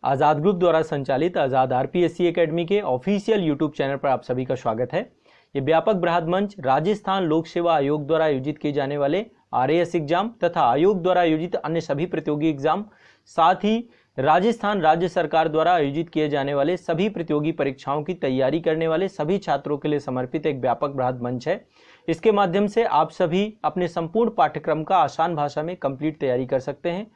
आज़ाद group द्वारा संचालित आज़ाद RPSC academy के ऑफिशियल यूट्यूब चैनल पर आप सभी का स्वागत है। ये व्यापक बृहद मंच राजस्थान लोक सेवा आयोग द्वारा आयोजित किए जाने वाले आरएएस एग्जाम तथा आयोग द्वारा आयोजित अन्य सभी प्रतियोगी एग्जाम, साथ ही राजस्थान राज्य सरकार द्वारा आयोजित किए जाने वाले सभी प्रतियोगी परीक्षाओं की तैयारी करने वाले सभी छात्रों के लिए समर्पित एक व्यापक बृहद मंच है। इसके माध्यम से आप सभी अपने संपूर्ण पाठ्यक्रम का आसान भाषा में कंप्लीट तैयारी कर सकते हैं।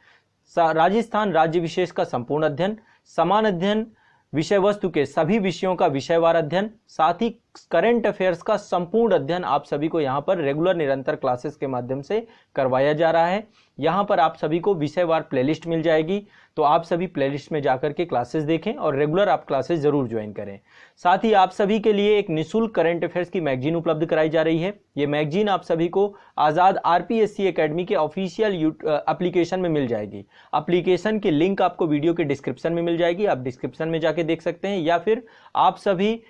राजस्थान राज्य विशेष का संपूर्ण अध्ययन, समान अध्ययन, विषय वस्तु के सभी विषयों का विषयवार अध्ययन, साथ ही करंट अफेयर्स का संपूर्ण अध्ययन आप सभी को यहाँ पर रेगुलर निरंतर क्लासेस के माध्यम से करवाया जा रहा है। यहाँ पर आप सभी को विषयवार प्लेलिस्ट मिल जाएगी, तो आप सभी प्लेलिस्ट में जाकर के क्लासेस देखें और रेगुलर आप क्लासेस जरूर ज्वाइन करें। साथ ही आप सभी के लिए एक निःशुल्क करंट अफेयर्स की मैगजीन उपलब्ध कराई जा रही है। ये मैगजीन आप सभी को आज़ाद आरपीएससी एकेडमी के ऑफिशियल एप्लीकेशन में मिल जाएगी। एप्लीकेशन की लिंक आपको वीडियो के डिस्क्रिप्शन में मिल जाएगी, आप डिस्क्रिप्शन में जाके देख सकते हैं, या फिर आप सभी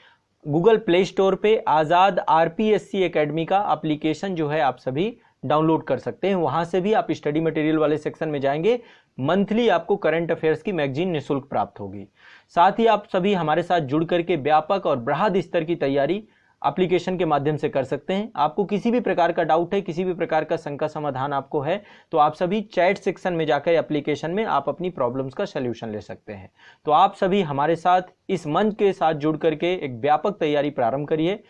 गूगल प्ले स्टोर पे आज़ाद आरपीएससी एकेडमी का एप्लीकेशन जो है आप सभी डाउनलोड कर सकते हैं। वहां से भी आप स्टडी मटेरियल वाले सेक्शन में जाएंगे, मंथली आपको करंट अफेयर्स की मैगजीन निःशुल्क प्राप्त होगी। साथ ही आप सभी हमारे साथ जुड़ करके व्यापक और बृहद स्तर की तैयारी एप्लीकेशन के माध्यम से कर सकते हैं। आपको किसी भी प्रकार का डाउट है, किसी भी प्रकार का शंका समाधान आपको है, तो आप सभी चैट सेक्शन में जाकर एप्लीकेशन में आप अपनी प्रॉब्लम्स का सलूशन ले सकते हैं। तो आप सभी हमारे साथ इस मंच के साथ जुड़ करके एक व्यापक तैयारी प्रारंभ करिए।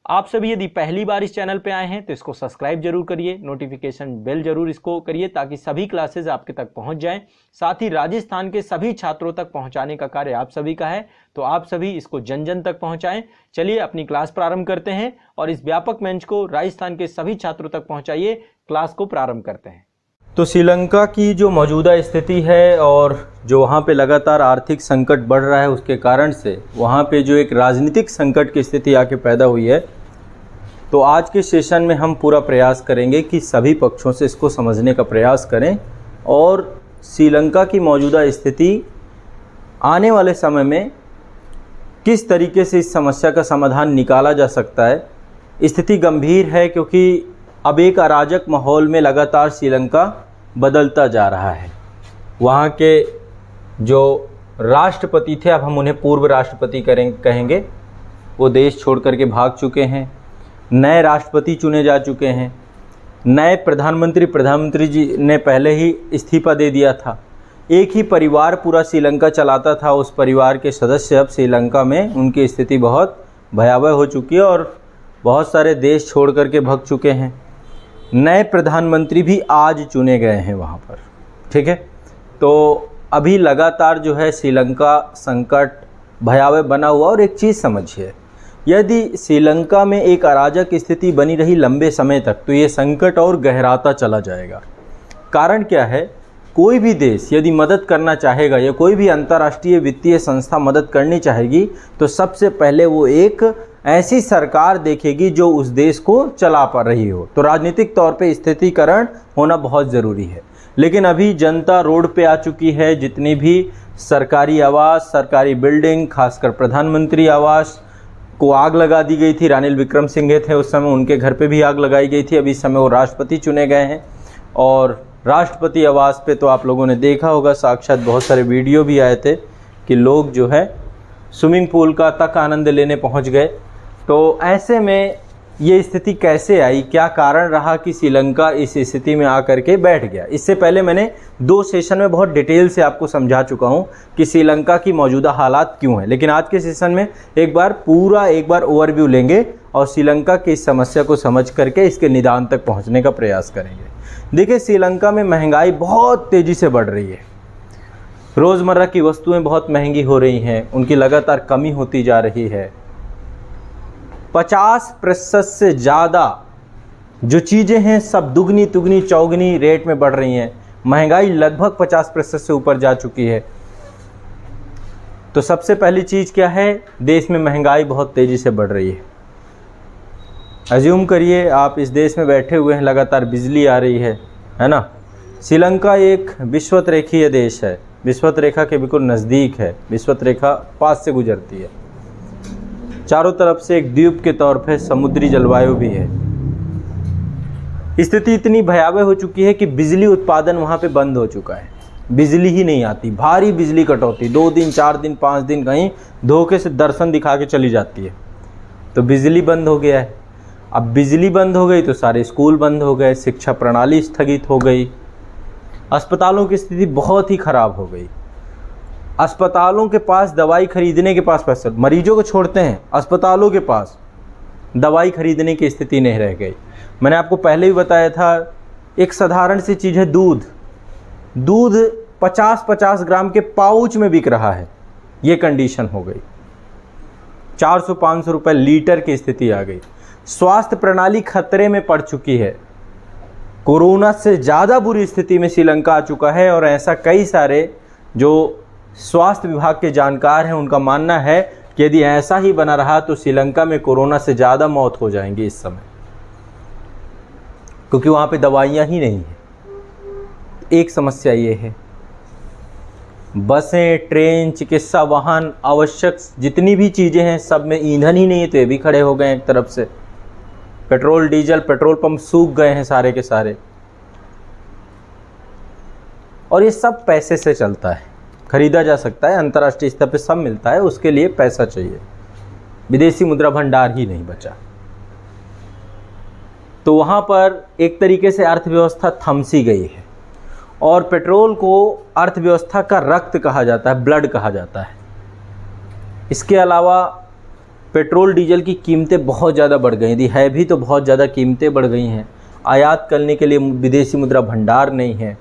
आप सभी यदि पहली बार इस चैनल पे आए हैं तो इसको सब्सक्राइब जरूर करिए, नोटिफिकेशन बेल जरूर इसको करिए ताकि सभी क्लासेस आपके तक पहुंच जाएं। साथ ही राजस्थान के सभी छात्रों तक पहुंचाने का कार्य आप सभी का है, तो आप सभी इसको जन जन तक पहुंचाएं। चलिए अपनी क्लास प्रारंभ करते हैं और इस व्यापक मंच को राजस्थान के सभी छात्रों तक पहुंचाइए। क्लास को प्रारंभ करते हैं। तो श्रीलंका की जो मौजूदा स्थिति है और जो वहाँ पे लगातार आर्थिक संकट बढ़ रहा है, उसके कारण से वहाँ पे जो एक राजनीतिक संकट की स्थिति आके पैदा हुई है, तो आज के सेशन में हम पूरा प्रयास करेंगे कि सभी पक्षों से इसको समझने का प्रयास करें और श्रीलंका की मौजूदा स्थिति आने वाले समय में किस तरीके से इस समस्या का समाधान निकाला जा सकता है। स्थिति गंभीर है क्योंकि अब एक अराजक माहौल में लगातार श्रीलंका बदलता जा रहा है। वहाँ के जो राष्ट्रपति थे, अब हम उन्हें पूर्व राष्ट्रपति कहेंगे, वो देश छोड़ करके भाग चुके हैं। नए राष्ट्रपति चुने जा चुके हैं। नए प्रधानमंत्री जी ने पहले ही इस्तीफा दे दिया था। एक ही परिवार पूरा श्रीलंका चलाता था, उस परिवार के सदस्य अब श्रीलंका में उनकी स्थिति बहुत भयावह हो चुकी है और बहुत सारे देश छोड़ करके भाग चुके हैं। नए प्रधानमंत्री भी आज चुने गए हैं वहाँ पर, ठीक है। तो अभी लगातार जो है श्रीलंका संकट भयावह बना हुआ। और एक चीज़ समझिए, यदि श्रीलंका में एक अराजक स्थिति बनी रही लंबे समय तक तो ये संकट और गहराता चला जाएगा। कारण क्या है, कोई भी देश यदि मदद करना चाहेगा या कोई भी अंतर्राष्ट्रीय वित्तीय संस्था मदद करनी चाहेगी तो सबसे पहले वो एक ऐसी सरकार देखेगी जो उस देश को चला पा रही हो। तो राजनीतिक तौर पे स्थिरीकरण होना बहुत ज़रूरी है। लेकिन अभी जनता रोड पे आ चुकी है। जितनी भी सरकारी आवास, सरकारी बिल्डिंग, खासकर प्रधानमंत्री आवास को आग लगा दी गई थी। रानिल विक्रमसिंघे थे उस समय, उनके घर पे भी आग लगाई गई थी। अभी इस समय वो राष्ट्रपति चुने गए हैं और राष्ट्रपति आवास पे तो आप लोगों ने देखा होगा, साक्षात बहुत सारे वीडियो भी आए थे कि लोग जो है स्विमिंग पूल का तक आनंद लेने पहुंच गए। तो ऐसे में ये स्थिति कैसे आई, क्या कारण रहा कि श्रीलंका इस स्थिति में आकर के बैठ गया। इससे पहले मैंने 2 सेशन में बहुत डिटेल से आपको समझा चुका हूँ कि श्रीलंका की मौजूदा हालात क्यों है। लेकिन आज के सेशन में एक बार ओवरव्यू लेंगे और श्रीलंका की इस समस्या को समझ करके इसके निदान तक पहुँचने का प्रयास करेंगे। देखिए, श्रीलंका में महंगाई बहुत तेज़ी से बढ़ रही है। रोज़मर्रा की वस्तुएं बहुत महंगी हो रही हैं, उनकी लगातार कमी होती जा रही है। 50% से ज़्यादा जो चीज़ें हैं सब दुगनी तुगनी चौगनी रेट में बढ़ रही हैं। महंगाई लगभग 50% से ऊपर जा चुकी है। तो सबसे पहली चीज़ क्या है, देश में महंगाई बहुत तेज़ी से बढ़ रही है। अज्यूम करिए आप इस देश में बैठे हुए हैं, लगातार बिजली आ रही है ना। श्रीलंका एक विषुवत रेखीय देश है, विषुवत रेखा के बिल्कुल नज़दीक है। विषुवत रेखा पास से गुजरती है। चारों तरफ से एक द्वीप के तौर पे समुद्री जलवायु भी है। स्थिति इतनी भयावह हो चुकी है कि बिजली उत्पादन वहाँ पे बंद हो चुका है। बिजली ही नहीं आती, भारी बिजली कटौती, 2 दिन 4 दिन 5 दिन कहीं धोखे से दर्शन दिखा के चली जाती है। तो बिजली बंद हो गया है। अब बिजली बंद हो गई तो सारे स्कूल बंद हो गए, शिक्षा प्रणाली स्थगित हो गई, अस्पतालों की स्थिति बहुत ही खराब हो गई। अस्पतालों के पास दवाई खरीदने के पास पैसा, मरीजों को छोड़ते हैं, अस्पतालों के पास दवाई खरीदने की स्थिति नहीं रह गई। मैंने आपको पहले भी बताया था, एक साधारण सी चीज़ है दूध 50-50 ग्राम के पाउच में बिक रहा है, ये कंडीशन हो गई। 400-500 रुपये लीटर की स्थिति आ गई। स्वास्थ्य प्रणाली खतरे में पड़ चुकी है। कोरोना से ज़्यादा बुरी स्थिति में श्रीलंका आ चुका है। और ऐसा कई सारे जो स्वास्थ्य विभाग के जानकार हैं उनका मानना है कि यदि ऐसा ही बना रहा तो श्रीलंका में कोरोना से ज़्यादा मौत हो जाएंगी इस समय, क्योंकि वहाँ पे दवाइयाँ ही नहीं हैं। एक समस्या ये है, बसें, ट्रेन, चिकित्सा वाहन, आवश्यक जितनी भी चीज़ें हैं सब में ईंधन ही नहीं है, तो ये भी खड़े हो गए हैं एक तरफ से। पेट्रोल डीजल, पेट्रोल पंप सूख गए हैं सारे के सारे। और ये सब पैसे से चलता है, खरीदा जा सकता है, अंतर्राष्ट्रीय स्तर पे सब मिलता है, उसके लिए पैसा चाहिए। विदेशी मुद्रा भंडार ही नहीं बचा। तो वहाँ पर एक तरीके से अर्थव्यवस्था थम सी गई है। और पेट्रोल को अर्थव्यवस्था का रक्त कहा जाता है, ब्लड कहा जाता है। इसके अलावा पेट्रोल डीजल की कीमतें बहुत ज़्यादा बढ़ गई थी, है भी तो बहुत ज़्यादा कीमतें बढ़ गई हैं। आयात करने के लिए विदेशी मुद्रा भंडार नहीं है।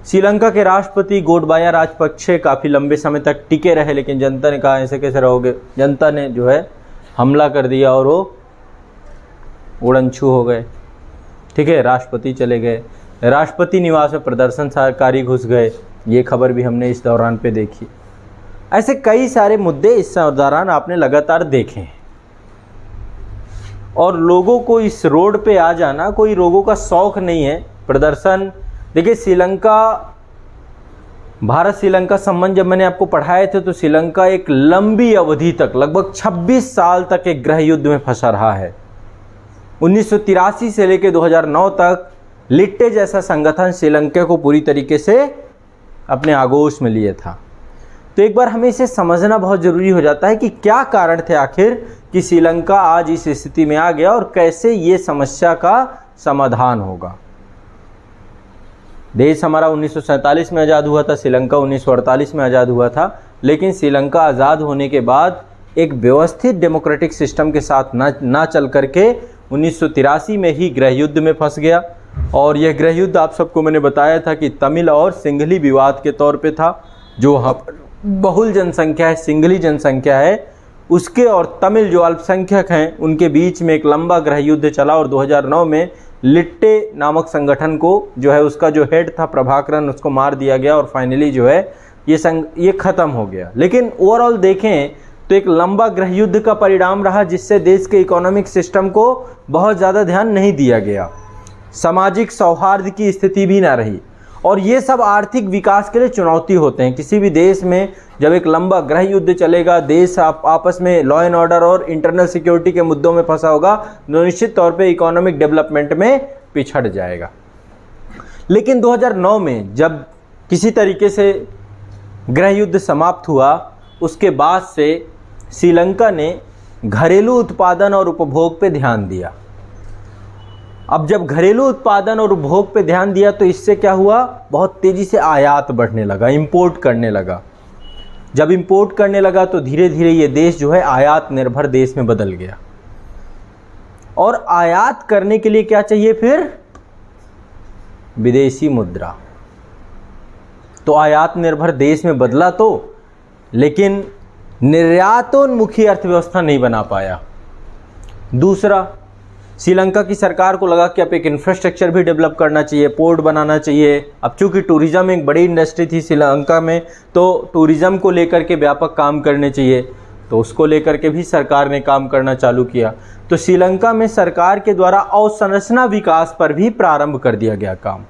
श्रीलंका के राष्ट्रपति गोटबाया राजपक्षे काफ़ी लंबे समय तक टिके रहे, लेकिन जनता ने कहा ऐसे कैसे रहोगे। जनता ने जो है हमला कर दिया और वो उड़नछू हो गए। ठीक है, राष्ट्रपति चले गए, राष्ट्रपति निवास में प्रदर्शनकारी घुस गए, ये खबर भी हमने इस दौरान पे देखी। ऐसे कई सारे मुद्दे इस दौरान आपने लगातार देखे हैं। और लोगों को इस रोड पे आ जाना कोई लोगों का शौक नहीं है। प्रदर्शन देखिए, श्रीलंका, भारत श्रीलंका संबंध जब मैंने आपको पढ़ाए थे तो श्रीलंका एक लंबी अवधि तक, लगभग 26 साल तक एक गृह युद्ध में फंसा रहा है। 1983 से लेकर 2009 तक लिट्टे जैसा संगठन श्रीलंका को पूरी तरीके से अपने आगोश में लिए था। तो एक बार हमें इसे समझना बहुत ज़रूरी हो जाता है कि क्या कारण थे आखिर कि श्रीलंका आज इस स्थिति में आ गया और कैसे ये समस्या का समाधान होगा। देश हमारा 1947 में आज़ाद हुआ था, श्रीलंका 1948 में आज़ाद हुआ था, लेकिन श्रीलंका आज़ाद होने के बाद एक व्यवस्थित डेमोक्रेटिक सिस्टम के साथ ना चल करके 1983 में ही गृह युद्ध में फंस गया। और यह गृह युद्ध आप सबको मैंने बताया था कि तमिल और सिंघली विवाद के तौर पे था। जो वहाँ पर बहुल जनसंख्या है, सिंघली जनसंख्या है, उसके और तमिल जो अल्पसंख्यक हैं उनके बीच में एक लंबा गृह युद्ध चला। और 2009 में लिट्टे नामक संगठन को जो है उसका जो हेड था प्रभाकरन, उसको मार दिया गया और फाइनली जो है ये ख़त्म हो गया। लेकिन ओवरऑल देखें तो एक लंबा गृह युद्ध का परिणाम रहा, जिससे देश के इकोनॉमिक सिस्टम को बहुत ज़्यादा ध्यान नहीं दिया गया, सामाजिक सौहार्द की स्थिति भी ना रही। और ये सब आर्थिक विकास के लिए चुनौती होते हैं। किसी भी देश में जब एक लंबा गृह युद्ध चलेगा, देश आपस में लॉ एंड ऑर्डर और इंटरनल सिक्योरिटी के मुद्दों में फंसा होगा, तो निश्चित तौर पे इकोनॉमिक डेवलपमेंट में पिछड़ जाएगा। लेकिन 2009 में जब किसी तरीके से गृह युद्ध समाप्त हुआ, उसके बाद से श्रीलंका ने घरेलू उत्पादन और उपभोग पे ध्यान दिया। अब जब घरेलू उत्पादन और उपभोग पे ध्यान दिया तो इससे क्या हुआ, बहुत तेज़ी से आयात बढ़ने लगा, इंपोर्ट करने लगा। जब इंपोर्ट करने लगा तो धीरे धीरे ये देश जो है आयात निर्भर देश में बदल गया। और आयात करने के लिए क्या चाहिए फिर, विदेशी मुद्रा। तो आयात निर्भर देश में बदला तो, लेकिन निर्यातोन्मुखी अर्थव्यवस्था नहीं बना पाया। दूसरा, श्रीलंका की सरकार को लगा कि अब एक इंफ्रास्ट्रक्चर भी डेवलप करना चाहिए, पोर्ट बनाना चाहिए। अब चूंकि टूरिज़्म एक बड़ी इंडस्ट्री थी श्रीलंका में, तो टूरिज़्म को लेकर के व्यापक काम करने चाहिए, तो उसको लेकर के भी सरकार ने काम करना चालू किया। तो श्रीलंका में सरकार के द्वारा अवसंरचना विकास पर भी प्रारंभ कर दिया गया काम।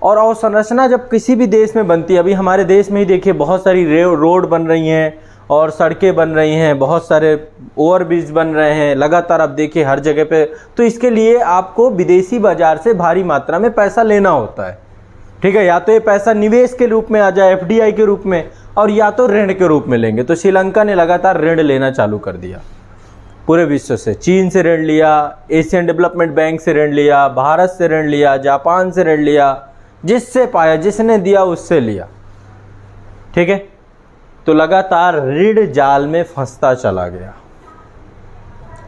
और अवसंरचना जब किसी भी देश में बनती है, अभी हमारे देश में ही देखिए बहुत सारी रोड बन रही हैं और सड़कें बन रही हैं, बहुत सारे ओवरब्रिज बन रहे हैं लगातार, आप देखिए हर जगह पे। तो इसके लिए आपको विदेशी बाज़ार से भारी मात्रा में पैसा लेना होता है, ठीक है, या तो ये पैसा निवेश के रूप में आ जाए, एफडीआई के रूप में, और या तो ऋण के रूप में लेंगे। तो श्रीलंका ने लगातार ऋण लेना चालू कर दिया पूरे विश्व से। चीन से ऋण लिया, एशियन डेवलपमेंट बैंक से ऋण लिया, भारत से ऋण लिया, जापान से ऋण लिया, जिससे पाया, जिसने दिया उससे लिया। ठीक है, तो लगातार ऋण जाल में फंसता चला गया।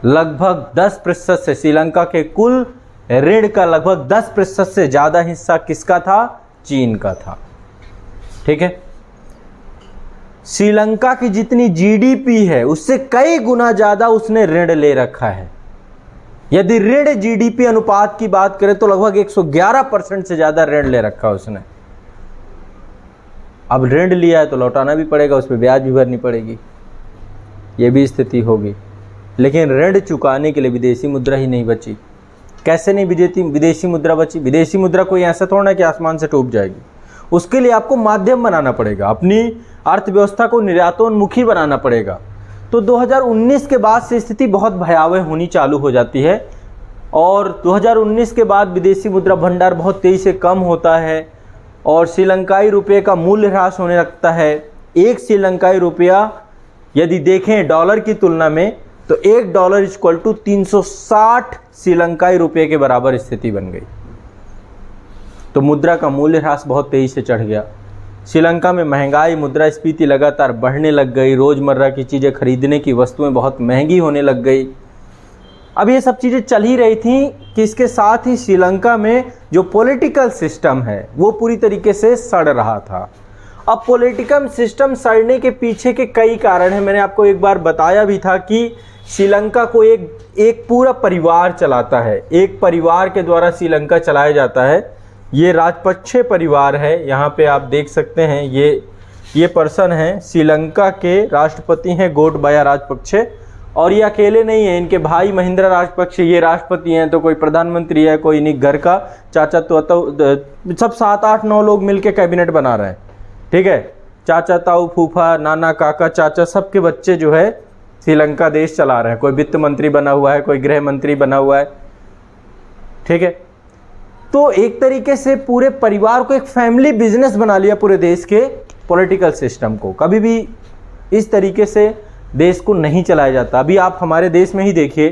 लगभग 10% से श्रीलंका के कुल ऋण का लगभग 10% से ज्यादा हिस्सा किसका था? चीन का था। ठीक है, श्रीलंका की जितनी जीडीपी है उससे कई गुना ज्यादा उसने ऋण ले रखा है। यदि ऋण जीडीपी अनुपात की बात करें तो लगभग 111% से ज्यादा ऋण ले रखा उसने। अब ऋण लिया है तो लौटाना भी पड़ेगा, उस पर ब्याज भी भरनी पड़ेगी, ये भी स्थिति होगी। लेकिन ऋण चुकाने के लिए विदेशी मुद्रा ही नहीं बची। कैसे नहीं विदेशी मुद्रा बची? विदेशी मुद्रा कोई ऐसा थोड़ा ना कि आसमान से टूट जाएगी। उसके लिए आपको माध्यम बनाना पड़ेगा, अपनी अर्थव्यवस्था को निर्यातोन्मुखी बनाना पड़ेगा। तो 2019 के बाद से स्थिति बहुत भयावह होनी चालू हो जाती है और 2019 के बाद विदेशी मुद्रा भंडार बहुत तेजी से कम होता है और श्रीलंकाई रुपये का मूल्य ह्रास होने लगता है। एक श्रीलंकाई रुपया यदि देखें डॉलर की तुलना में तो $1 = 360 श्रीलंकाई रुपये के बराबर स्थिति बन गई। तो मुद्रा का मूल्य ह्रास बहुत तेजी से चढ़ गया। श्रीलंका में महंगाई, मुद्रास्फीति लगातार बढ़ने लग गई। रोजमर्रा की चीज़ें खरीदने की वस्तुएं बहुत महंगी होने लग गई। अब ये सब चीज़ें चल ही रही थी कि इसके साथ ही श्रीलंका में जो पॉलिटिकल सिस्टम है वो पूरी तरीके से सड़ रहा था। अब पॉलिटिकल सिस्टम सड़ने के पीछे के कई कारण हैं। मैंने आपको एक बार बताया भी था कि श्रीलंका को एक पूरा परिवार चलाता है, एक परिवार के द्वारा श्रीलंका चलाया जाता है। ये राजपक्षे परिवार है। यहाँ पे आप देख सकते हैं ये पर्सन है, श्रीलंका के राष्ट्रपति हैं गोटबाया राजपक्षे। और ये अकेले नहीं है, इनके भाई महिंद्रा राजपक्षे ये राष्ट्रपति हैं, तो कोई प्रधानमंत्री है, कोई इन्हीं घर का चाचा तो सब 7, 8, 9 लोग मिलके कैबिनेट बना रहे हैं। ठीक है, चाचा, ताऊ, फूफा, नाना, काका, चाचा, सबके बच्चे जो है श्रीलंका देश चला रहे हैं। कोई वित्त मंत्री बना हुआ है, कोई गृह मंत्री बना हुआ है। ठीक है, तो एक तरीके से पूरे परिवार को एक फैमिली बिजनेस बना लिया पूरे देश के पॉलिटिकल सिस्टम को। कभी भी इस तरीके से देश को नहीं चलाया जाता। अभी आप हमारे देश में ही देखिए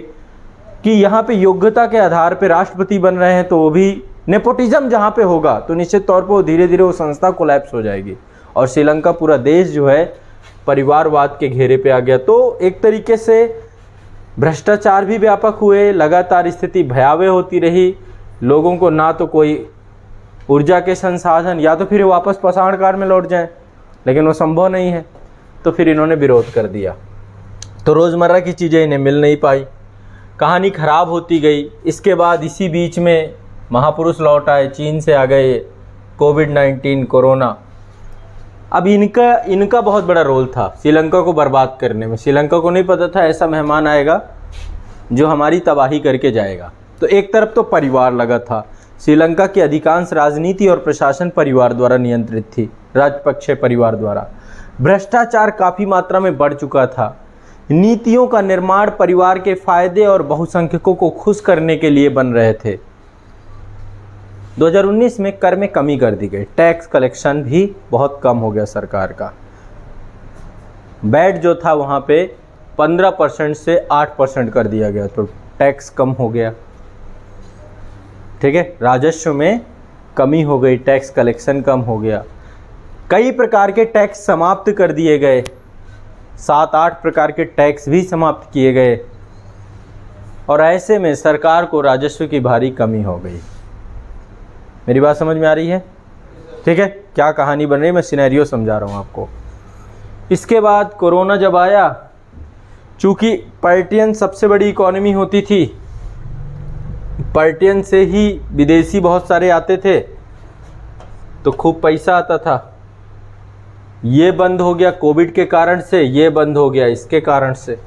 कि यहाँ पे योग्यता के आधार पे राष्ट्रपति बन रहे हैं, तो वो भी नेपोटिज्म जहाँ पे होगा तो निश्चित तौर पर धीरे धीरे वो संस्था कोलैप्स हो जाएगी। और श्रीलंका पूरा देश जो है परिवारवाद के घेरे पे आ गया। तो एक तरीके से भ्रष्टाचार भी व्यापक हुए, लगातार स्थिति भयावह होती रही। लोगों को ना तो कोई ऊर्जा के संसाधन, या तो फिर वापस पाषाण काल में लौट जाएं, लेकिन वो संभव नहीं है। तो फिर इन्होंने विरोध कर दिया, तो रोज़मर्रा की चीज़ें इन्हें मिल नहीं पाई, कहानी खराब होती गई। इसके बाद इसी बीच में महापुरुष लौट आए, चीन से आ गए कोविड-19 कोरोना। अब इनका बहुत बड़ा रोल था श्रीलंका को बर्बाद करने में। श्रीलंका को नहीं पता था ऐसा मेहमान आएगा जो हमारी तबाही करके जाएगा। तो एक तरफ तो परिवार लगा था। श्रीलंका की अधिकांश राजनीति और प्रशासन परिवार द्वारा नियंत्रित थी, राजपक्षे परिवार द्वारा। भ्रष्टाचार काफ़ी मात्रा में बढ़ चुका था। नीतियों का निर्माण परिवार के फायदे और बहुसंख्यकों को खुश करने के लिए बन रहे थे। 2019 में कर में कमी कर दी गई, टैक्स कलेक्शन भी बहुत कम हो गया सरकार का। वैट जो था वहाँ पे 15% से 8% कर दिया गया, तो टैक्स कम हो गया। ठीक है, राजस्व में कमी हो गई, टैक्स कलेक्शन कम हो गया। कई प्रकार के टैक्स समाप्त कर दिए गए, 7-8 प्रकार के टैक्स भी समाप्त किए गए और ऐसे में सरकार को राजस्व की भारी कमी हो गई। मेरी बात समझ में आ रही है? ठीक है, क्या कहानी बन रही है, मैं सिनेरियो समझा रहा हूँ आपको। इसके बाद कोरोना जब आया, चूँकि पर्यटन सबसे बड़ी इकोनॉमी होती थी, पर्यटन से ही विदेशी बहुत सारे आते थे, तो खूब पैसा आता था। ये बंद हो गया कोविड के कारण से, ये बंद हो गया इसके कारण से।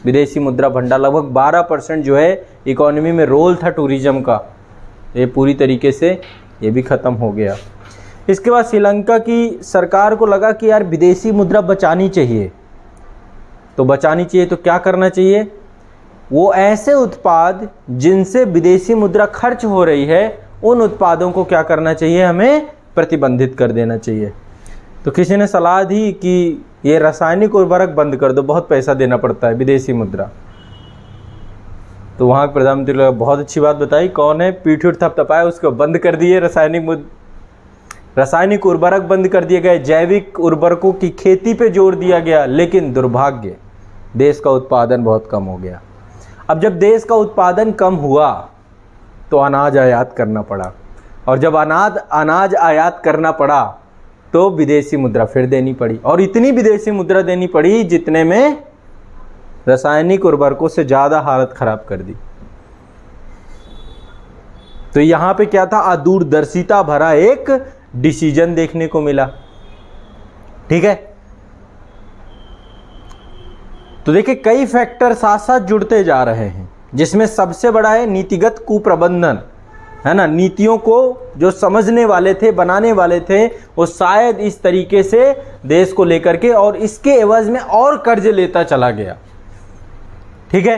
विदेशी मुद्रा भंडार लगभग 12% जो है इकोनॉमी में रोल था टूरिज्म का, ये पूरी तरीके से ये भी ख़त्म हो गया। इसके बाद श्रीलंका की सरकार को लगा कि यार विदेशी मुद्रा बचानी चाहिए, तो बचानी चाहिए तो क्या करना चाहिए? वो ऐसे उत्पाद जिनसे विदेशी मुद्रा खर्च हो रही है, उन उत्पादों को क्या करना चाहिए? हमें प्रतिबंधित कर देना चाहिए। तो किसी ने सलाह दी कि ये रासायनिक उर्वरक बंद कर दो, बहुत पैसा देना पड़ता है, विदेशी मुद्रा। तो वहाँ के प्रधानमंत्री लोग बहुत अच्छी बात बताई, कौन है, पीठ उठ थपथपाया, उसको बंद कर दिए। रासायनिक उर्वरक बंद कर दिए गए, जैविक उर्वरकों की खेती पे जोर दिया गया, लेकिन दुर्भाग्य देश का उत्पादन बहुत कम हो गया। अब जब देश का उत्पादन कम हुआ तो अनाज आयात करना पड़ा, और जब अनाज आयात करना पड़ा तो विदेशी मुद्रा फिर देनी पड़ी, और इतनी विदेशी मुद्रा देनी पड़ी जितने में रासायनिक उर्वरकों से ज़्यादा हालत खराब कर दी। तो यहाँ पे क्या था, अदूरदर्शिता भरा एक डिसीजन देखने को मिला। ठीक है, तो देखिए कई फैक्टर साथ साथ जुड़ते जा रहे हैं, जिसमें सबसे बड़ा है नीतिगत कुप्रबंधन, है ना। नीतियों को जो समझने वाले थे, बनाने वाले थे, वो शायद इस तरीके से देश को लेकर के और इसके एवज में और कर्ज लेता चला गया। ठीक है,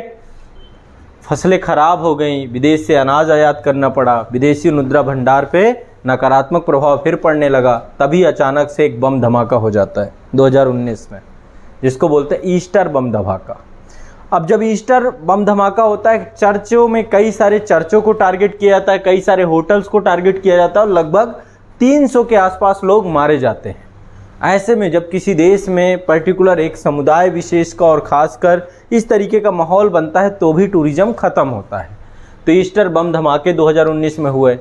फसलें खराब हो गई, विदेश से अनाज आयात करना पड़ा, विदेशी मुद्रा भंडार पे नकारात्मक प्रभाव फिर पड़ने लगा। तभी अचानक से एक बम धमाका हो जाता है 2019 में, जिसको बोलते हैं ईस्टर बम धमाका। अब जब ईस्टर बम धमाका होता है, चर्चों में कई सारे चर्चों को टारगेट किया जाता है, कई सारे होटल्स को टारगेट किया जाता है, और लगभग 300 के आसपास लोग मारे जाते हैं। ऐसे में जब किसी देश में पर्टिकुलर एक समुदाय विशेष का और खासकर इस तरीके का माहौल बनता है तो भी टूरिज्म ख़त्म होता है। तो ईस्टर बम धमाके 2019 में हुए,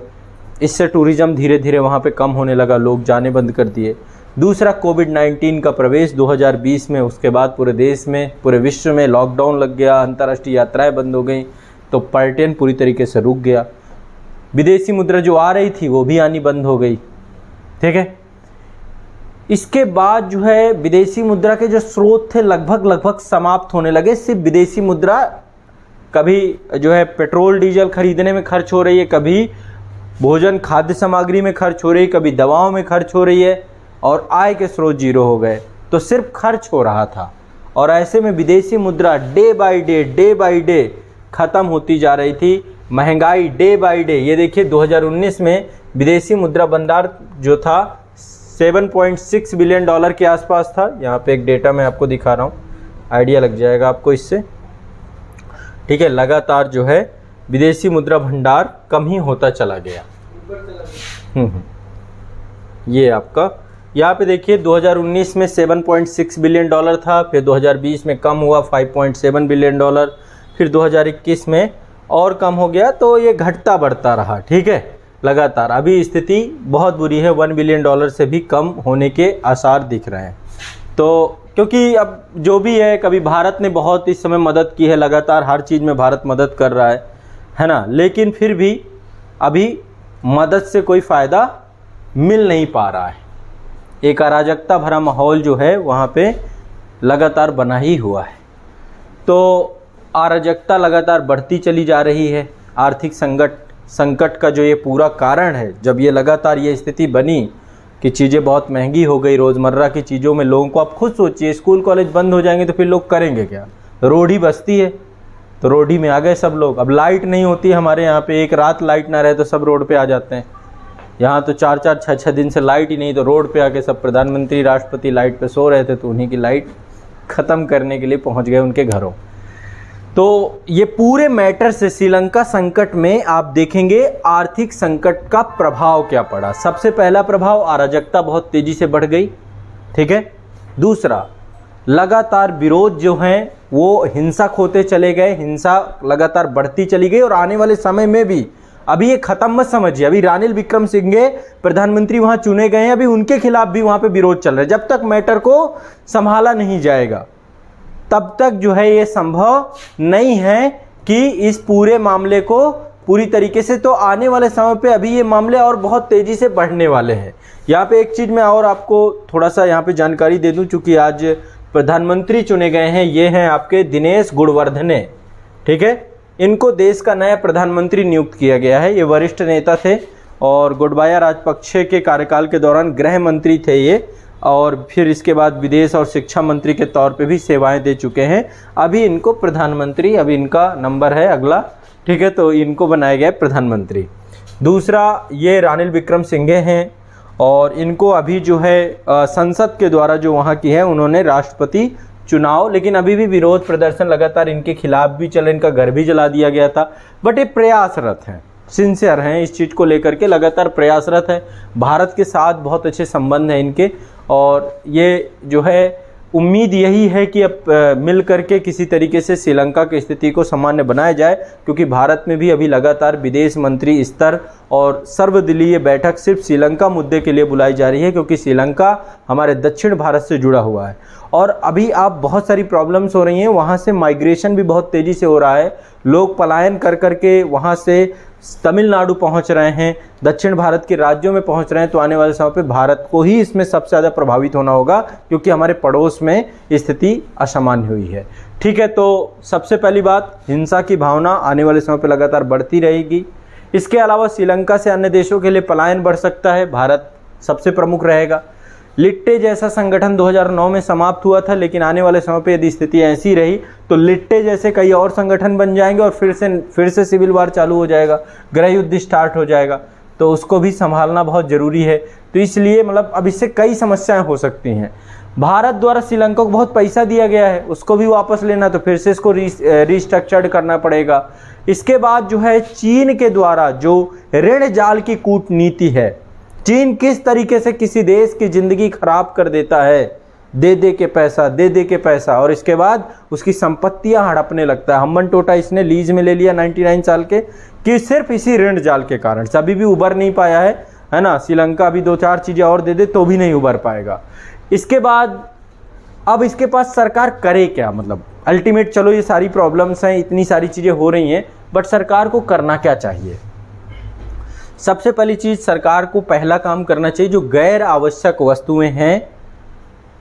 इससे टूरिज्म धीरे धीरे वहाँ पे कम होने लगा, लोग जाने बंद कर दिए। दूसरा कोविड-19 का प्रवेश 2020 में, उसके बाद पूरे देश में, पूरे विश्व में लॉकडाउन लग गया, अंतर्राष्ट्रीय यात्राएं बंद हो गई, तो पर्यटन पूरी तरीके से रुक गया। विदेशी मुद्रा जो आ रही थी वो भी आनी बंद हो गई। ठीक है, इसके बाद जो है विदेशी मुद्रा के जो स्रोत थे लगभग समाप्त होने लगे। सिर्फ विदेशी मुद्रा कभी जो है पेट्रोल डीजल खरीदने में खर्च हो रही है, कभी भोजन खाद्य सामग्री में खर्च हो रही है, कभी दवाओं में खर्च हो रही है, और आय के स्रोत जीरो हो गए। तो सिर्फ खर्च हो रहा था, और ऐसे में विदेशी मुद्रा डे बाय डे ख़त्म होती जा रही थी। महंगाई डे बाय डे, ये देखिए 2019 में विदेशी मुद्रा भंडार जो था 7.6 बिलियन डॉलर के आसपास था। यहाँ पे एक डेटा मैं आपको दिखा रहा हूँ, आइडिया लग जाएगा आपको इससे। ठीक है, लगातार जो है विदेशी मुद्रा भंडार कम ही होता चला गया। ये आपका यहाँ पे देखिए 2019 में 7.6 बिलियन डॉलर था, फिर 2020 में कम हुआ 5.7 बिलियन डॉलर, फिर 2021 में और कम हो गया। तो ये घटता बढ़ता रहा। ठीक है, लगातार अभी स्थिति बहुत बुरी है, 1 बिलियन डॉलर से भी कम होने के आसार दिख रहे हैं। तो क्योंकि अब जो भी है, कभी भारत ने बहुत इस समय मदद की है, लगातार हर चीज़ में भारत मदद कर रहा है ना, लेकिन फिर भी अभी मदद से कोई फ़ायदा मिल नहीं पा रहा है। एक अराजकता भरा माहौल जो है वहाँ पे लगातार बना ही हुआ है। तो अराजकता लगातार बढ़ती चली जा रही है। आर्थिक संकट का जो ये पूरा कारण है, जब ये लगातार ये स्थिति बनी कि चीज़ें बहुत महंगी हो गई, रोज़मर्रा की चीज़ों में लोगों को, आप खुद सोचिए स्कूल कॉलेज बंद हो जाएंगे तो फिर लोग करेंगे क्या। रोड ही बसती है तो रोड ही में आ गए सब लोग। अब लाइट नहीं होती हमारे यहाँ पे, एक रात लाइट ना रहे तो सब रोड पे आ जाते हैं। यहाँ तो 4-4, 6-6 दिन से लाइट ही नहीं, तो रोड पे आके सब प्रधानमंत्री राष्ट्रपति लाइट पे सो रहे थे तो उन्हीं की लाइट ख़त्म करने के लिए पहुँच गए उनके घरों। तो ये पूरे मैटर से श्रीलंका संकट में आप देखेंगे आर्थिक संकट का प्रभाव क्या पड़ा। सबसे पहला प्रभाव, अराजकता बहुत तेज़ी से बढ़ गई। ठीक है, दूसरा लगातार विरोध जो हैं वो हिंसक होते चले गए, हिंसा लगातार बढ़ती चली गई, और आने वाले समय में भी, अभी ये ख़त्म मत समझिए, अभी रानिल विक्रमसिंघे प्रधानमंत्री वहाँ चुने गए हैं, अभी उनके खिलाफ भी वहाँ पे विरोध चल रहा है। जब तक मैटर को संभाला नहीं जाएगा तब तक जो है ये संभव नहीं है कि इस पूरे मामले को पूरी तरीके से, तो आने वाले समय पे अभी ये मामले और बहुत तेज़ी से बढ़ने वाले हैं। यहाँ पे एक चीज़ मैं और आपको थोड़ा सा यहाँ पे जानकारी दे दूँ, चूँकि आज प्रधानमंत्री चुने गए हैं, ये हैं आपके दिनेश गुणवर्धने। ठीक है, इनको देश का नया प्रधानमंत्री नियुक्त किया गया है। ये वरिष्ठ नेता थे और गोटबाया राजपक्षे के कार्यकाल के दौरान गृह मंत्री थे ये, और फिर इसके बाद विदेश और शिक्षा मंत्री के तौर पे भी सेवाएं दे चुके हैं। अभी इनको प्रधानमंत्री, अभी इनका नंबर है अगला। ठीक है, तो इनको बनाया गया है प्रधानमंत्री। दूसरा, ये रानिल विक्रमसिंघे हैं, और इनको अभी जो है संसद के द्वारा जो वहाँ की है उन्होंने राष्ट्रपति चुनाव, लेकिन अभी भी विरोध प्रदर्शन लगातार इनके खिलाफ भी चले, इनका घर भी जला दिया गया था। बट ये प्रयासरत हैं, सिंसियर हैं इस चीज़ को लेकर के, लगातार प्रयासरत है। भारत के साथ बहुत अच्छे संबंध हैं इनके, और ये जो है उम्मीद यही है कि अब मिल करके किसी तरीके से श्रीलंका की स्थिति को सामान्य बनाया जाए, क्योंकि भारत में भी अभी लगातार विदेश मंत्री स्तर और सर्वदलीय बैठक सिर्फ श्रीलंका मुद्दे के लिए बुलाई जा रही है, क्योंकि श्रीलंका हमारे दक्षिण भारत से जुड़ा हुआ है। और अभी आप बहुत सारी प्रॉब्लम्स हो रही हैं, वहाँ से माइग्रेशन भी बहुत तेज़ी से हो रहा है, लोग पलायन कर करके वहाँ से तमिलनाडु पहुंच रहे हैं, दक्षिण भारत के राज्यों में पहुंच रहे हैं। तो आने वाले समय पे भारत को ही इसमें सबसे ज़्यादा प्रभावित होना होगा, क्योंकि हमारे पड़ोस में स्थिति असामान्य हुई है। ठीक है, तो सबसे पहली बात, हिंसा की भावना आने वाले समय पे लगातार बढ़ती रहेगी। इसके अलावा श्रीलंका से अन्य देशों के लिए पलायन बढ़ सकता है, भारत सबसे प्रमुख रहेगा। लिट्टे जैसा संगठन 2009 में समाप्त हुआ था, लेकिन आने वाले समय पे यदि स्थिति ऐसी रही तो लिट्टे जैसे कई और संगठन बन जाएंगे और फिर से सिविल वार चालू हो जाएगा, गृह युद्ध स्टार्ट हो जाएगा। तो उसको भी संभालना बहुत ज़रूरी है। तो इसलिए मतलब अब इससे कई समस्याएं हो सकती हैं। भारत द्वारा श्रीलंका को बहुत पैसा दिया गया है, उसको भी वापस लेना, तो फिर से इसको रिस्ट्रक्चर्ड करना पड़ेगा। इसके बाद जो है चीन के द्वारा जो ऋण जाल की कूटनीति है, चीन किस तरीके से किसी देश की ज़िंदगी खराब कर देता है, दे दे के पैसा, और इसके बाद उसकी संपत्तियां हड़पने लगता है। हम्बन टोटा इसने लीज में ले लिया 99 साल के, कि सिर्फ इसी ऋण जाल के कारण से अभी भी उबर नहीं पाया है ना। श्रीलंका अभी 2-4 चीज़ें और दे दे तो भी नहीं उबर पाएगा। इसके बाद अब इसके पास सरकार करे क्या, मतलब अल्टीमेट, चलो ये सारी प्रॉब्लम्स हैं, इतनी सारी चीज़ें हो रही हैं, बट सरकार को करना क्या चाहिए? सबसे पहली चीज़, सरकार को पहला काम करना चाहिए, जो गैर आवश्यक वस्तुएं हैं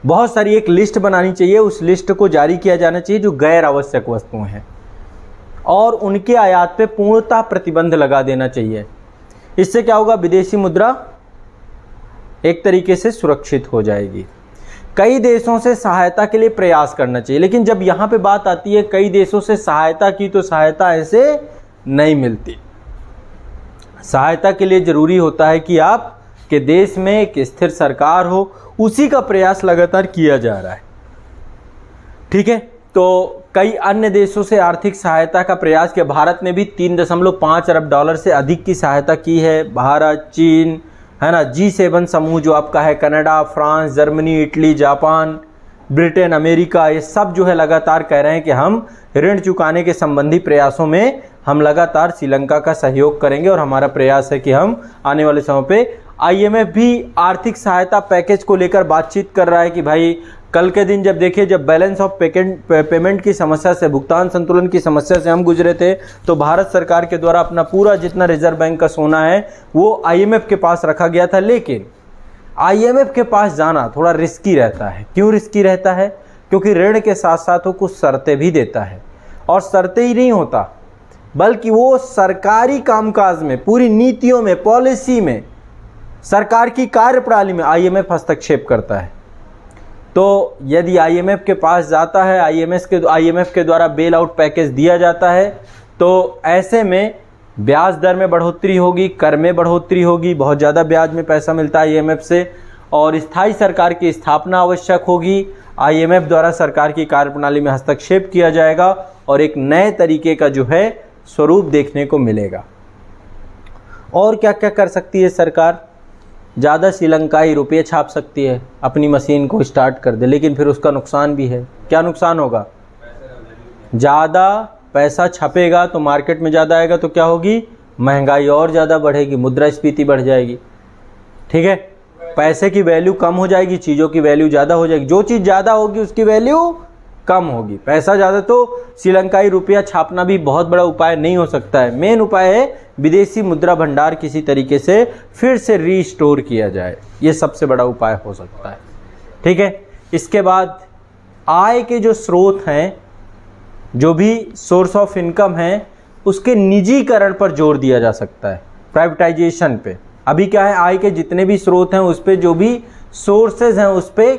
बहुत सारी, एक लिस्ट बनानी चाहिए, उस लिस्ट को जारी किया जाना चाहिए जो गैर आवश्यक वस्तुएं हैं, और उनके आयात पे पूर्णतः प्रतिबंध लगा देना चाहिए। इससे क्या होगा, विदेशी मुद्रा एक तरीके से सुरक्षित हो जाएगी। कई देशों से सहायता के लिए प्रयास करना चाहिए, लेकिन जब यहाँ पे बात आती है कई देशों से सहायता की, तो सहायता ऐसे नहीं मिलती। सहायता के लिए ज़रूरी होता है कि आपके देश में एक स्थिर सरकार हो, उसी का प्रयास लगातार किया जा रहा है। ठीक है, तो कई अन्य देशों से आर्थिक सहायता का प्रयास किया। भारत ने भी 3.5 अरब डॉलर से अधिक की सहायता की है। भारत, चीन, है ना, G7 समूह जो आपका है, Canada, France, Germany, Italy, Japan, Britain, America, ये सब जो है लगातार कह रहे हैं कि हम ऋण चुकाने के संबंधी प्रयासों में हम लगातार श्रीलंका का सहयोग करेंगे, और हमारा प्रयास है कि हम आने वाले समय पे IMF भी आर्थिक सहायता पैकेज को लेकर बातचीत कर रहा है कि भाई कल के दिन जब देखिए, जब बैलेंस ऑफ पेमेंट की समस्या से, भुगतान संतुलन की समस्या से हम गुजरे थे, तो भारत सरकार के द्वारा अपना पूरा जितना रिजर्व बैंक का सोना है वो IMF के पास रखा गया था। लेकिन IMF के पास जाना थोड़ा रिस्की रहता है। क्यों रिस्की रहता है? क्योंकि ऋण के साथ साथ वो कुछ शर्तें भी देता है, और शर्तें ही नहीं होता बल्कि वो सरकारी कामकाज में, पूरी नीतियों में, पॉलिसी में, सरकार की कार्यप्रणाली में IMF हस्तक्षेप करता है। तो यदि IMF के पास जाता है, IMF के द्वारा बेल आउट पैकेज दिया जाता है, तो ऐसे में ब्याज दर में बढ़ोतरी होगी, कर में बढ़ोतरी होगी, बहुत ज़्यादा ब्याज में पैसा मिलता है IMF से, और स्थायी सरकार की स्थापना आवश्यक होगी। IMF द्वारा सरकार की कार्यप्रणाली में हस्तक्षेप किया जाएगा और एक नए तरीके का जो है स्वरूप देखने को मिलेगा। और क्या क्या कर सकती है सरकार? ज़्यादा श्रीलंकाई रुपये छाप सकती है, अपनी मशीन को स्टार्ट कर दे, लेकिन फिर उसका नुकसान भी है। क्या नुकसान होगा? ज़्यादा पैसा छपेगा तो मार्केट में ज़्यादा आएगा, तो क्या होगी? महंगाई और ज़्यादा बढ़ेगी, मुद्रास्फीति बढ़ जाएगी। ठीक है, पैसे की वैल्यू कम हो जाएगी, चीज़ों की वैल्यू ज़्यादा हो जाएगी। जो चीज़ ज़्यादा होगी उसकी वैल्यू कम होगी। पैसा ज़्यादा, तो श्रीलंकाई रुपया छापना भी बहुत बड़ा उपाय नहीं हो सकता है। मेन उपाय है विदेशी मुद्रा भंडार किसी तरीके से फिर से रीस्टोर किया जाए, ये सबसे बड़ा उपाय हो सकता है। ठीक है, इसके बाद आय के जो स्रोत हैं, जो भी सोर्स ऑफ इनकम है, उसके निजीकरण पर जोर दिया जा सकता है, प्राइवेटाइजेशन पे। अभी क्या है, आय के जितने भी स्रोत हैं उस पे, जो भी सोर्सेज हैं उस पे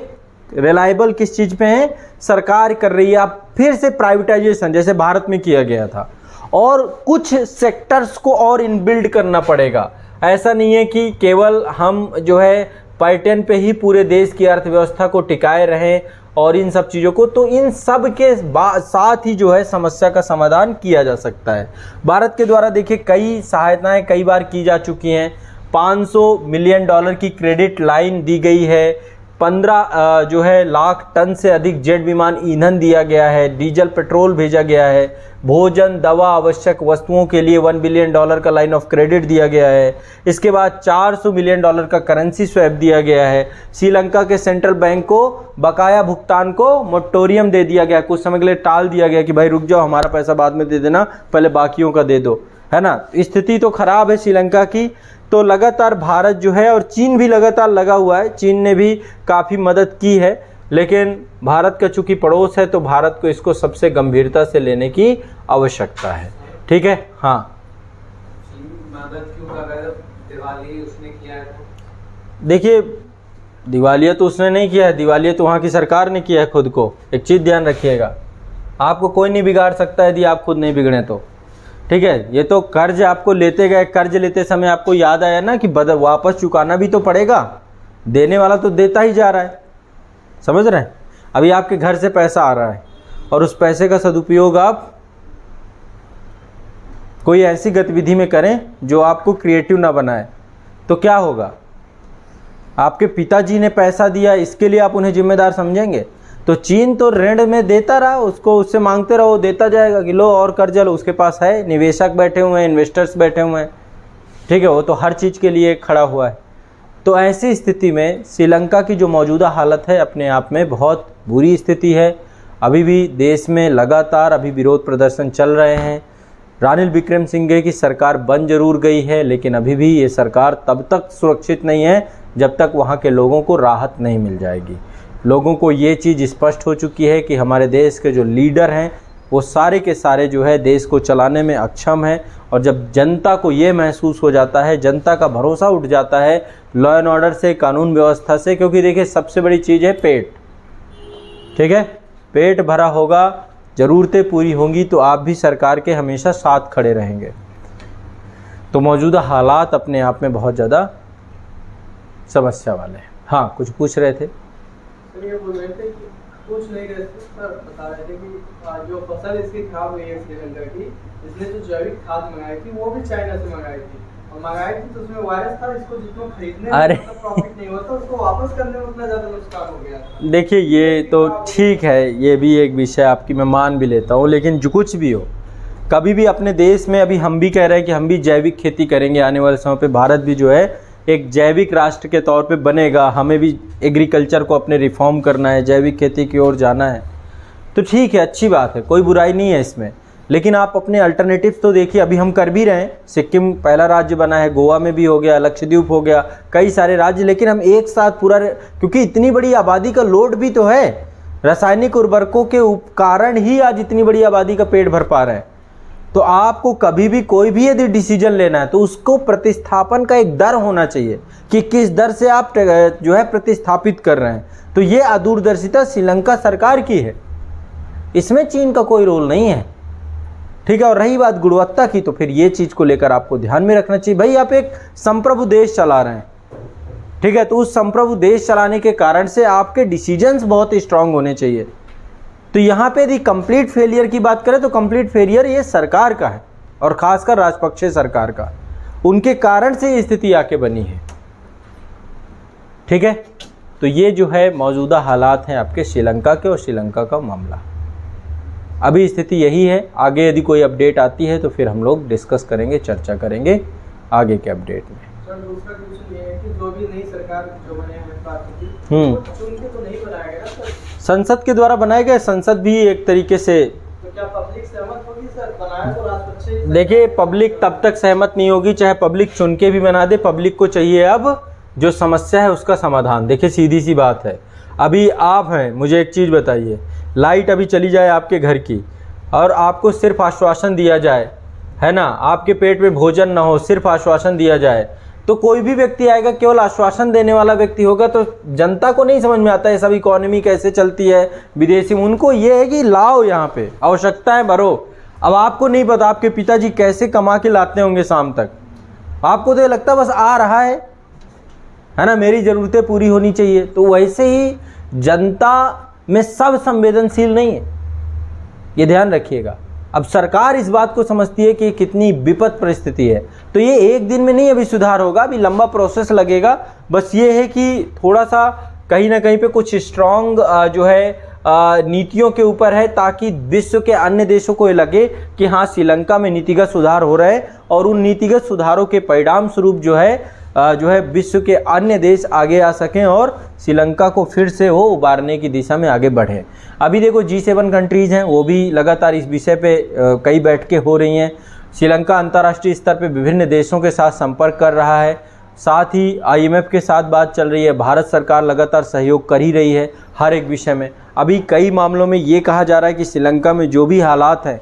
रिलायबल किस चीज़ पे है? सरकार कर रही है। अब फिर से प्राइवेटाइजेशन जैसे भारत में किया गया था, और कुछ सेक्टर्स को और इनबिल्ड करना पड़ेगा। ऐसा नहीं है कि केवल हम जो है पर्यटन पे ही पूरे देश की अर्थव्यवस्था को टिकाए रहें और इन सब चीज़ों को, तो इन सब के साथ ही जो है समस्या का समाधान किया जा सकता है। भारत के द्वारा देखिए कई सहायताएं कई बार की जा चुकी हैं। $500 मिलियन की क्रेडिट लाइन दी गई है, 15 जो है लाख टन से अधिक जेट विमान ईंधन दिया गया है, डीजल पेट्रोल भेजा गया है, भोजन दवा आवश्यक वस्तुओं के लिए $1 बिलियन का लाइन ऑफ क्रेडिट दिया गया है। इसके बाद $400 मिलियन का करेंसी स्वैप दिया गया है। श्रीलंका के सेंट्रल बैंक को बकाया भुगतान को मोरेटोरियम दे दिया गया, कुछ समय के लिए टाल दिया गया कि भाई रुक जाओ, हमारा पैसा बाद में दे देना, पहले बाकियों का दे दो, है ना। स्थिति तो खराब है श्रीलंका की। तो लगातार भारत जो है, और चीन भी लगातार लगा हुआ है, चीन ने भी काफ़ी मदद की है, लेकिन भारत का चूंकि पड़ोस है तो भारत को इसको सबसे गंभीरता से लेने की आवश्यकता है। ठीक है, हाँ। मदद क्यों कर रहा है? दिवाली उसने किया है। देखिए दिवालिया तो उसने नहीं किया है, दिवालिया तो वहाँ की सरकार ने किया है खुद को। एक चीज़ ध्यान रखिएगा, आपको कोई नहीं बिगाड़ सकता यदि आप खुद नहीं बिगड़े तो। ठीक है, ये तो कर्ज आपको लेते गए, कर्ज लेते समय आपको याद आया ना कि वापस चुकाना भी तो पड़ेगा, देने वाला तो देता ही जा रहा है, समझ रहे हैं। अभी आपके घर से पैसा आ रहा है और उस पैसे का सदुपयोग आप कोई ऐसी गतिविधि में करें जो आपको क्रिएटिव ना बनाए, तो क्या होगा? आपके पिताजी ने पैसा दिया, इसके लिए आप उन्हें जिम्मेदार समझेंगे? तो चीन तो ऋण में देता रहा, उसको उससे मांगते रहो, देता जाएगा कि लो और कर्जा लो, उसके पास है, निवेशक बैठे हुए हैं, इन्वेस्टर्स बैठे हुए हैं, ठीक है, वो तो हर चीज़ के लिए खड़ा हुआ है। तो ऐसी स्थिति में श्रीलंका की जो मौजूदा हालत है अपने आप में बहुत बुरी स्थिति है। अभी भी देश में लगातार अभी विरोध प्रदर्शन चल रहे हैं। रानिल विक्रमसिंघे की सरकार बन जरूर गई है, लेकिन अभी भी ये सरकार तब तक सुरक्षित नहीं है जब तक वहाँ के लोगों को राहत नहीं मिल जाएगी। लोगों को ये चीज़ स्पष्ट हो चुकी है कि हमारे देश के जो लीडर हैं वो सारे के सारे जो है देश को चलाने में अक्षम हैं, और जब जनता को ये महसूस हो जाता है, जनता का भरोसा उठ जाता है लॉ एंड ऑर्डर से, कानून व्यवस्था से, क्योंकि देखिए सबसे बड़ी चीज़ है पेट, ठीक है, पेट भरा होगा, ज़रूरतें पूरी होंगी तो आप भी सरकार के हमेशा साथ खड़े रहेंगे। तो मौजूदा हालात अपने आप में बहुत ज़्यादा समस्या वाले हैं। हाँ, कुछ पूछ रहे थे? ये बोल रहे थे कि कुछ नहीं रहे थे, पर बता रहे थे कि जो फसल इसकी खराब हुई है श्रीलंका की, इसने जो जैविक खाद मंगाई थी वो भी चाइना से मंगाई थी, और मंगाई थी तो उसमें वायरस था, इसको जितना खरीदने में प्रॉफिट नहीं हुआ था, उसको वापस करने में उतना ज़्यादा नुकसान हो गया। देखिए ये तो ठीक है, ये भी एक विषय आपकी मैं मान भी लेता हूँ, लेकिन जो कुछ भी हो, कभी भी अपने देश में, अभी हम भी कह रहे हैं कि हम भी जैविक खेती करेंगे, आने वाले समय पे भारत भी जो है एक जैविक राष्ट्र के तौर पे बनेगा, हमें भी एग्रीकल्चर को अपने रिफॉर्म करना है, जैविक खेती की ओर जाना है, तो ठीक है, अच्छी बात है, कोई बुराई नहीं है इसमें। लेकिन आप अपने अल्टरनेटिव्स तो देखिए, अभी हम कर भी रहे हैं, सिक्किम पहला राज्य बना है, गोवा में भी हो गया, लक्षद्वीप हो गया, कई सारे राज्य, लेकिन हम एक साथ पूरा, क्योंकि इतनी बड़ी आबादी का लोड भी तो है, रासायनिक उर्वरकों के कारण ही आज इतनी बड़ी आबादी का पेट भर पा रहे हैं। तो आपको कभी भी कोई भी यदि डिसीजन लेना है तो उसको प्रतिस्थापन का एक दर होना चाहिए कि किस दर से आप जो है प्रतिस्थापित कर रहे हैं। तो ये अदूरदर्शिता श्रीलंका सरकार की है, इसमें चीन का कोई रोल नहीं है, ठीक है। और रही बात गुणवत्ता की, तो फिर ये चीज़ को लेकर आपको ध्यान में रखना चाहिए, भाई आप एक संप्रभु देश चला रहे हैं, ठीक है, तो उस संप्रभु देश चलाने के कारण से आपके डिसीजंस बहुत स्ट्रांग होने चाहिए। तो यहाँ पे यदि कंप्लीट फेलियर की बात करें तो कंप्लीट फेलियर ये सरकार का है, और ख़ासकर राजपक्षे सरकार का, उनके कारण से ये स्थिति आके बनी है, ठीक है। तो ये जो है मौजूदा हालात हैं आपके श्रीलंका के, और श्रीलंका का मामला अभी स्थिति यही है। आगे यदि कोई अपडेट आती है तो फिर हम लोग डिस्कस करेंगे, चर्चा करेंगे आगे के अपडेट में। सर दूसरा क्वेश्चन ये है कि जो भी नई सरकार जो बने हैं उनके तो नहीं बनाया गया सर, संसद के द्वारा बनाए गए, संसद भी एक तरीके से, तो क्या पब्लिक सहमत होगी सर? बनाया तो राजपक्षे। देखिए पब्लिक तब तक सहमत नहीं होगी चाहे पब्लिक चुन के भी बना दे, पब्लिक को चाहिए अब जो समस्या है उसका समाधान। देखिए सीधी सी बात है, अभी आप हैं, मुझे एक चीज़ बताइए, लाइट अभी चली जाए आपके घर की और आपको सिर्फ आश्वासन दिया जाए, है ना, आपके पेट में भोजन ना हो, सिर्फ आश्वासन दिया जाए, तो कोई भी व्यक्ति आएगा, केवल आश्वासन देने वाला व्यक्ति होगा, तो जनता को नहीं समझ में आता है सब इकोनॉमी कैसे चलती है विदेशी। उनको ये है कि लाओ, यहाँ पे आवश्यकता है भरो। अब आपको नहीं पता आपके पिताजी कैसे कमा के लाते होंगे शाम तक, आपको तो ये लगता बस आ रहा है ना, मेरी ज़रूरतें पूरी होनी चाहिए। तो वैसे ही जनता में सब संवेदनशील नहीं है, ये ध्यान रखिएगा। अब सरकार इस बात को समझती है कि कितनी विपद परिस्थिति है, तो ये एक दिन में नहीं अभी सुधार होगा, अभी लंबा प्रोसेस लगेगा। बस ये है कि थोड़ा सा कहीं ना कहीं पे कुछ स्ट्रॉन्ग जो है नीतियों के ऊपर है, ताकि विश्व के अन्य देशों को ये लगे कि हाँ श्रीलंका में नीतिगत सुधार हो रहा है, और उन नीतिगत सुधारों के परिणाम स्वरूप जो है विश्व के अन्य देश आगे आ सकें और श्रीलंका को फिर से वो उबारने की दिशा में आगे बढ़ें। अभी देखो G7 कंट्रीज़ हैं, वो भी लगातार इस विषय पे कई बैठकें हो रही हैं। श्रीलंका अंतर्राष्ट्रीय स्तर पे विभिन्न देशों के साथ संपर्क कर रहा है, साथ ही IMF के साथ बात चल रही है। भारत सरकार लगातार सहयोग कर ही रही है हर एक विषय में। अभी कई मामलों में ये कहा जा रहा है कि श्रीलंका में जो भी हालात हैं,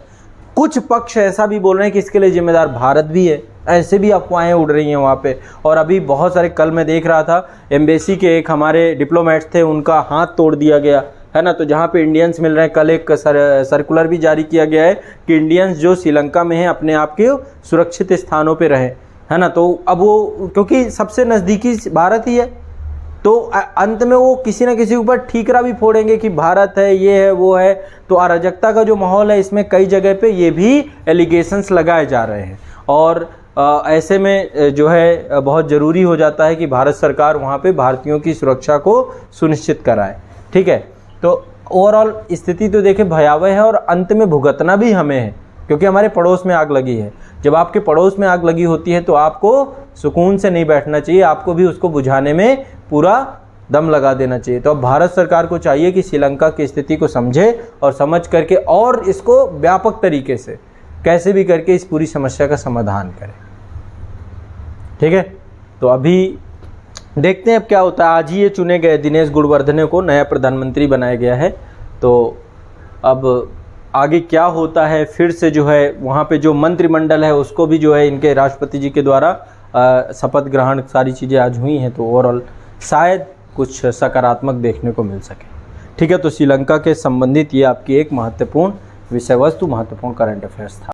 कुछ पक्ष ऐसा भी बोल रहे हैं कि इसके लिए जिम्मेदार भारत भी है, ऐसे भी अफवाहें उड़ रही हैं वहाँ पे। और अभी बहुत सारे, कल मैं देख रहा था एम्बेसी के एक हमारे डिप्लोमेट्स थे, उनका हाथ तोड़ दिया गया है ना। तो जहाँ पे इंडियंस मिल रहे हैं, कल एक सर्कुलर भी जारी किया गया है कि इंडियंस जो श्रीलंका में हैं अपने आप के सुरक्षित स्थानों पे रहें, है ना। तो अब वो क्योंकि सबसे नज़दीकी भारत ही है, तो अंत में वो किसी न किसी ऊपर ठीकरा भी फोड़ेंगे कि भारत है, ये है, वो है। तो अराजकता का जो माहौल है, इसमें कई जगह पे ये भी एलिगेशंस लगाए जा रहे हैं। और ऐसे में जो है बहुत ज़रूरी हो जाता है कि भारत सरकार वहाँ पे भारतीयों की सुरक्षा को सुनिश्चित कराए। ठीक है, तो ओवरऑल स्थिति तो देखें भयावह है, और अंत में भुगतना भी हमें है, क्योंकि हमारे पड़ोस में आग लगी है। जब आपके पड़ोस में आग लगी होती है तो आपको सुकून से नहीं बैठना चाहिए, आपको भी उसको बुझाने में पूरा दम लगा देना चाहिए। तो अब भारत सरकार को चाहिए कि श्रीलंका की स्थिति को समझे, और समझ करके और इसको व्यापक तरीके से कैसे भी करके इस पूरी समस्या का समाधान करें। ठीक है, तो अभी देखते हैं अब क्या होता है। आज ही ये चुने गए दिनेश गुणवर्धने को नया प्रधानमंत्री बनाया गया है, तो अब आगे क्या होता है। फिर से जो है वहाँ पे जो मंत्रिमंडल है उसको भी जो है इनके राष्ट्रपति जी के द्वारा शपथ ग्रहण सारी चीज़ें आज हुई हैं, तो ओवरऑल शायद कुछ सकारात्मक देखने को मिल सके। ठीक है, तो श्रीलंका के संबंधित ये आपकी एक महत्वपूर्ण विषय वस्तु, महत्वपूर्ण करंट अफेयर्स था।